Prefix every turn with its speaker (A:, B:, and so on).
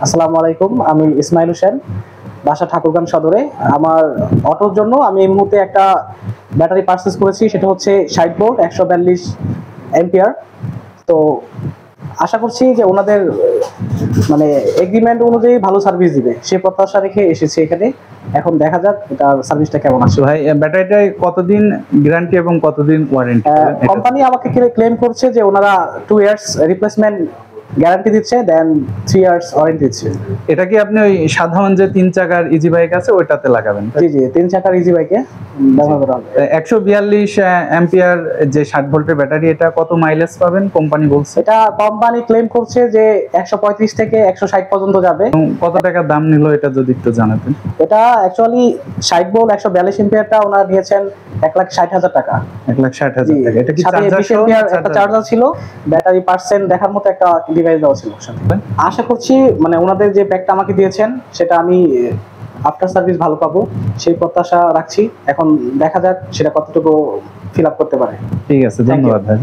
A: আসসালামু আলাইকুম, আমি ইসমাইল হোসেন, বাসা ঠাকুরগাঁও সদরে। আমার অটোর জন্য আমি এই মুহূর্তে একটা ব্যাটারি পারচেজ করেছি, সেটা হচ্ছে 60 ভোল্ট 142 অ্যাম্পিয়ার। তো আশা করছি যে ওনাদের মানে এগ্রিমেন্ট অনুযায়ী ভালো সার্ভিস দিবে, সে প্রত্যাশা রেখে এসেছি এখানে। এখন দেখা যাক এটার সার্ভিসটা কেমন আসে।
B: ভাই ব্যাটারিটায় কতদিন গ্যারান্টি এবং কতদিন ওয়ারেন্টি?
A: কোম্পানি আমাকে ক্লেম করছে যে ওনারা 2 ইয়ার্স রিপ্লেসমেন্ট গ্যারান্টি দিচ্ছে, দেন 3 ইয়ার্স ওয়ারেন্টি দিচ্ছে।
B: এটা কি আপনি ওই সাধারণ যে 3 চাকার ইজি বাইক আছে ওইটাতে লাগাবেন?
A: জি জি, 3 চাকার ইজি বাইকে ব্যবহার করা হবে।
B: 142 অ্যাম্পিয়ার যে 60 ভোল্টের ব্যাটারি, এটা কত মাইলেজ পাবেন কোম্পানি বলছে?
A: এটা কোম্পানি ক্লেম করছে যে 135 থেকে 160 পর্যন্ত যাবে।
B: কত টাকা দাম নিল এটা যদি একটু জানাতেন।
A: এটা অ্যাকচুয়ালি 60 ভোল্ট 142 এম্পিয়ারটা ওনারা নিয়েছেন 1,60,000 টাকা।
B: 1,60,000 টাকা। এটা কি
A: সাথে
B: চার্জার
A: 20 এম্পিয়ার একটা চার্জার ছিল, ব্যাটারি পার্সেন্ট দেখার মতো একটা ডিভাইস দেওয়া ছিল সাথে। আশা করছি মানে ওনাদের যে প্যাকটা আমাকে দিয়েছেন সেটা আমি আফটার সার্ভিস ভালো পাবো, সেই প্রত্যাশা রাখছি। এখন দেখা যাক সেটা কতটুকু ফিল আপ করতে পারে।
B: ঠিক আছে, ধন্যবাদ ভাই।